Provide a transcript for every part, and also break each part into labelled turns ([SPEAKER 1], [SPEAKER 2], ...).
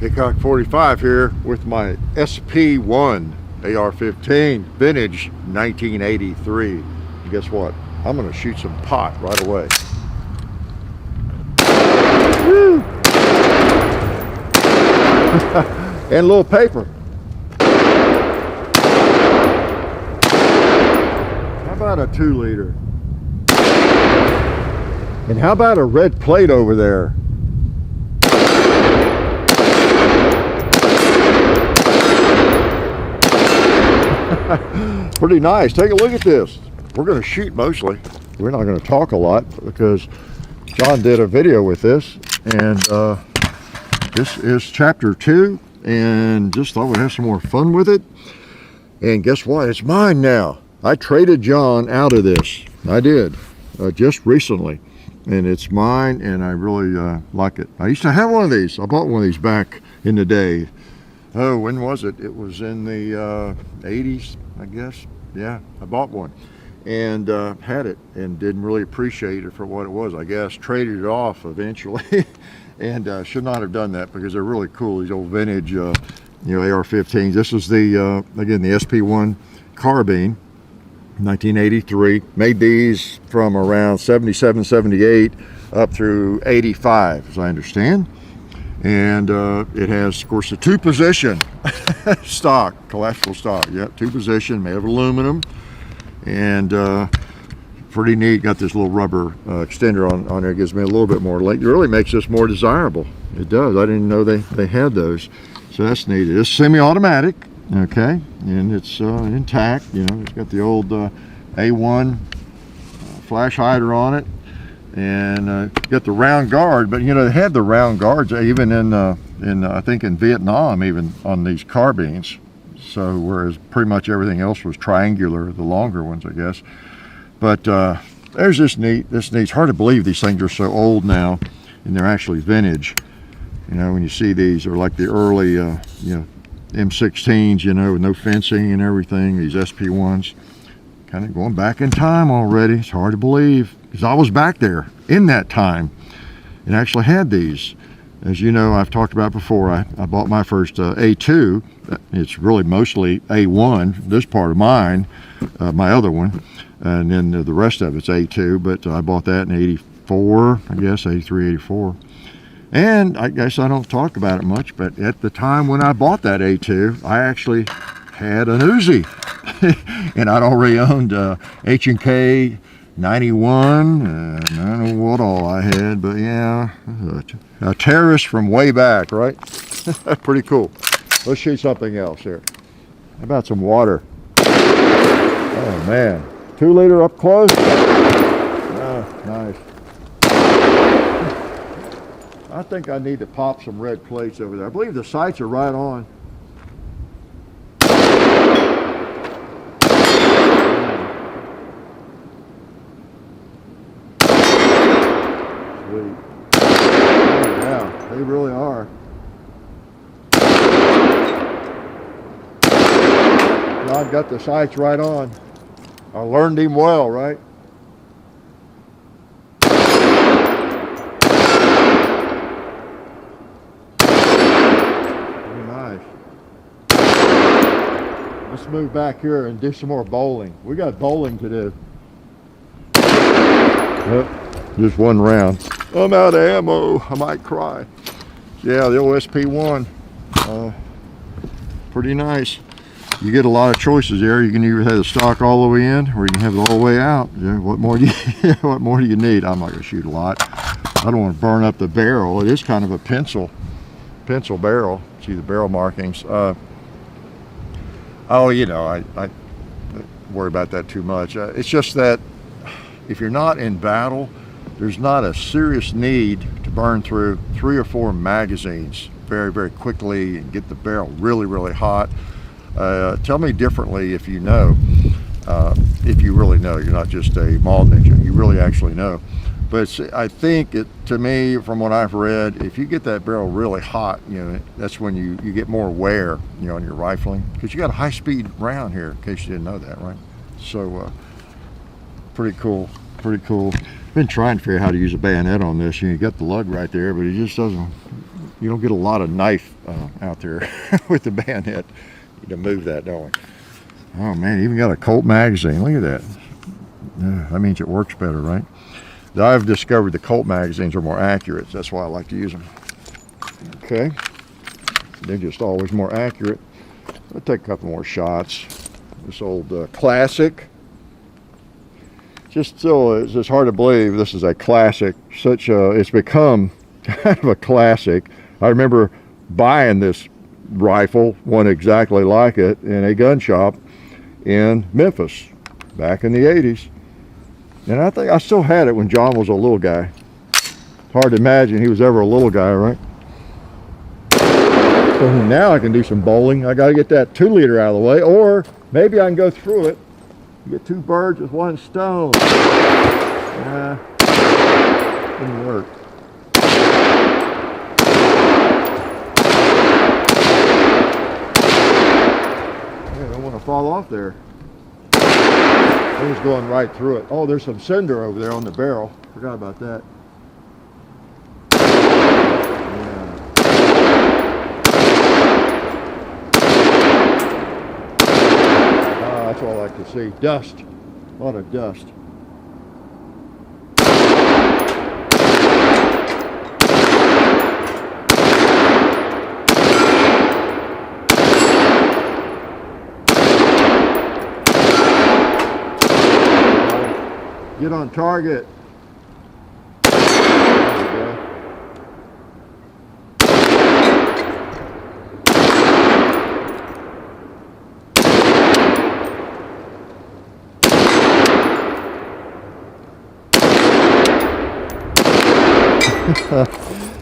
[SPEAKER 1] Hickok 45 here with my SP1 AR15 vintage 1983. And guess what? I'm gonna shoot some pot right away. Woo! And a little paper. How about a 2-liter? And how about a red plate over there? Pretty nice. Take a look at this. We're going to shoot mostly. We're not going to talk a lot because John did a video with this, and this is chapter 2, and just thought we'd have some more fun with it. And guess what? It's mine now. I traded John out of this. I did just recently, and it's mine, and I really like it. I used to have one of these. I bought one of these back in the day. Oh, when was it? It was in the 80s, I guess. Yeah, I bought one and had it and didn't really appreciate it for what it was, I guess. Traded it off eventually and should not have done that because they're really cool, these old vintage AR-15s. This is the, again, the SP1 Carbine, 1983. Made these from around 77, 78 up through 85, as I understand. And it has, of course, a 2-position stock, collapsible stock. Yeah, 2-position, made of aluminum, and pretty neat. Got this little rubber extender on there. It gives me a little bit more length. It really makes this more desirable. It does. I didn't know they had those, so that's neat. It is semi-automatic, okay, and it's intact. You know, it's got the old A1 flash hider on it. And get the round guard, but you know they had the round guards even in I think in Vietnam, even on these carbines. So whereas pretty much everything else was triangular, the longer ones, I guess. But there's this neat. It's hard to believe these things are so old now, and they're actually vintage. You know, when you see these, they're like the early M16s, you know, with no fencing and everything. These SP1s, kind of going back in time already. It's hard to believe. Because I was back there in that time and actually had these. As you know, I've talked about before, I bought my first A2. It's really mostly A1, this part of mine, my other one, and then the rest of it's A2, but I bought that in 84, I guess, 83, 84. And I guess I don't talk about it much, but at the time when I bought that A2, I actually had an Uzi. And I'd already owned H&K 91, I don't know what all I had, but yeah, a terrorist from way back, right? Pretty cool. Let's shoot something else here. How about some water? Oh man, 2-liter up close. Oh, nice. I think I need to pop some red plates over there. I believe the sights are right on. Yeah, they really are. John got the sights right on. I learned him well, right? Very nice. Let's move back here and do some more bowling. We got bowling to do. Yep, just one round. I'm out of ammo. I might cry. Yeah, the old SP1. Pretty nice. You get a lot of choices there. You can either have the stock all the way in, or you can have it all the way out. Yeah, what more do you need? I'm not going to shoot a lot. I don't want to burn up the barrel. It is kind of a pencil barrel. See the barrel markings. Oh, you know, I don't worry about that too much. It's just that if you're not in battle, there's not a serious need to burn through 3 or 4 magazines very, very quickly and get the barrel really, really hot. Tell me differently if you know, if you really know. You're not just a mall ninja. You really actually know. But I think, to me, from what I've read, if you get that barrel really hot, you know, that's when you get more wear, you know, on your rifling. Because you got a high-speed round here, in case you didn't know that, right? So, pretty cool. Pretty cool. Been trying to figure out how to use a bayonet on this. You got the lug right there, but it just doesn't, you don't get a lot of knife out there with the bayonet. You need to move that, don't we? Oh man, even got a Colt magazine. Look at that. That means it works better, right? I've discovered the Colt magazines are more accurate. So that's why I like to use them. Okay. They're just always more accurate. I'll take a couple more shots. This old classic. Just still, it's just hard to believe this is a classic. It's become kind of a classic. I remember buying this rifle, one exactly like it, in a gun shop in Memphis back in the 80s. And I think I still had it when John was a little guy. Hard to imagine he was ever a little guy, right? So now I can do some bowling. I got to get that 2-liter out of the way, or maybe I can go through it. Get 2 birds with 1 stone. Didn't work. I don't want to fall off there. I was going right through it. Oh, there's some cinder over there on the barrel. Forgot about that. Yeah. That's what I like to see. Dust. A lot of dust. Get on target. There we go.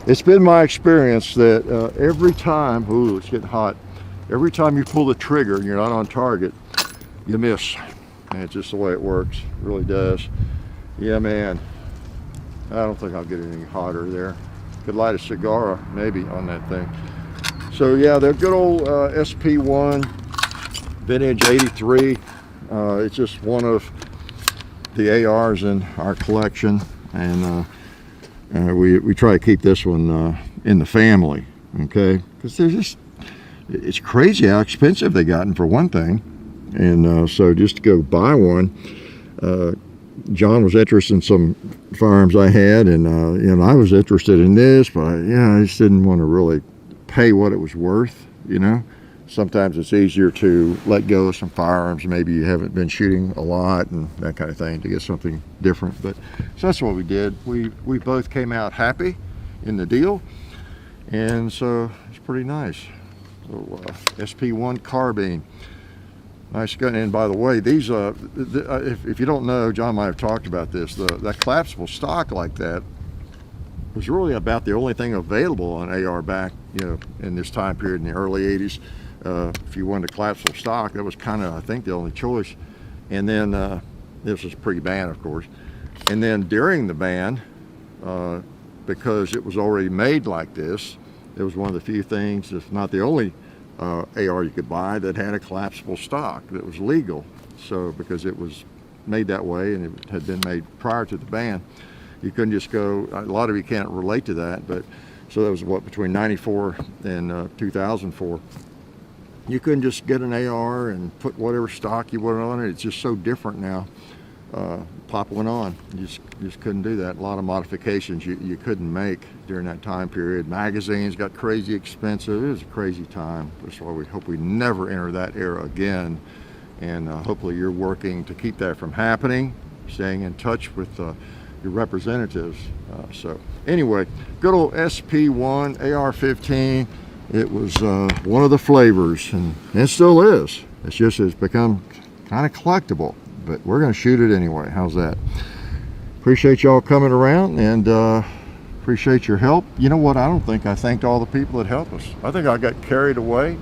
[SPEAKER 1] It's been my experience that every time, ooh, it's getting hot. Every time you pull the trigger and you're not on target, you miss. And it's just the way it works. It really does. Yeah, man. I don't think I'll get any hotter there. Could light a cigar maybe on that thing. So yeah, they're good old SP1 vintage 83. It's just one of the ARs in our collection, and we try to keep this one in the family, okay? Because they're just, it's crazy how expensive they gotten for one thing. And so just to go buy one, John was interested in some firearms I had, and I was interested in this, but I just didn't want to really pay what it was worth, you know. Sometimes it's easier to let go of some firearms maybe you haven't been shooting a lot and that kind of thing, to get something different. But so that's what we did. We both came out happy in the deal, and so it's pretty nice. So SP1 Carbine. Nice gun. And by the way, these, if you don't know, John might have talked about this, that collapsible stock like that was really about the only thing available on AR back, you know, in this time period in the early 80s. If you wanted a collapsible stock, that was kind of, I think, the only choice. And then, this was pre-ban, of course. And then during the ban, because it was already made like this, it was one of the few things, if not the only AR you could buy that had a collapsible stock that was legal. So because it was made that way and it had been made prior to the ban, you couldn't just go, a lot of you can't relate to that, but so that was what, between 94 and 2004. You couldn't just get an AR and put whatever stock you wanted on it. It's just so different now. Pop one on. You just couldn't do that. A lot of modifications you couldn't make during that time period. Magazines got crazy expensive. It was a crazy time. That's why we hope we never enter that era again. And hopefully you're working to keep that from happening, staying in touch with your representatives. So anyway, good old SP1 AR15. It was one of the flavors, and it still is. It's just, it's become kind of collectible, but we're going to shoot it anyway. How's that? Appreciate y'all coming around, and appreciate your help. You know what? I don't think I thanked all the people that helped us. I think I got carried away.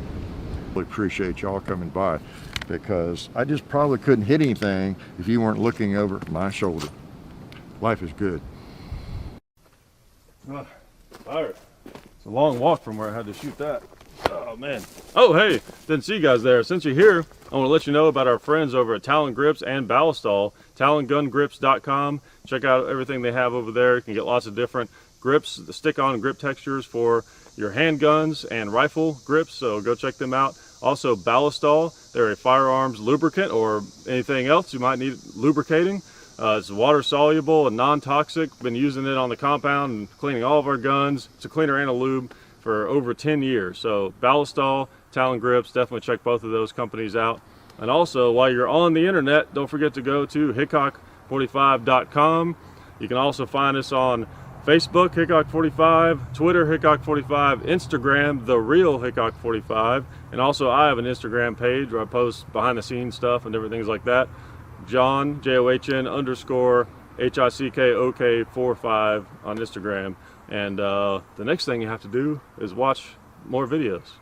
[SPEAKER 1] Really appreciate y'all coming by, because I just probably couldn't hit anything if you weren't looking over my shoulder. Life is good.
[SPEAKER 2] Tired. It's a long walk from where I had to shoot that. Oh man. Oh hey, didn't see you guys there. Since you're here, I want to let you know about our friends over at Talon Grips and Ballistol. TalonGunGrips.com. Check out everything they have over there. You can get lots of different grips, the stick-on grip textures for your handguns and rifle grips, so go check them out. Also Ballistol, they're a firearms lubricant or anything else you might need lubricating. It's water soluble and non-toxic. Been using it on the compound and cleaning all of our guns. It's a cleaner and a lube for over 10 years. So Ballistol, Talon Grips, definitely check both of those companies out. And also, while you're on the internet, don't forget to go to hickok45.com. You can also find us on Facebook, Hickok45, Twitter, Hickok45, Instagram, The Real Hickok45, and also I have an Instagram page where I post behind the scenes stuff and different things like that. John, JOHN_HICKOK45 on Instagram. And the next thing you have to do is watch more videos.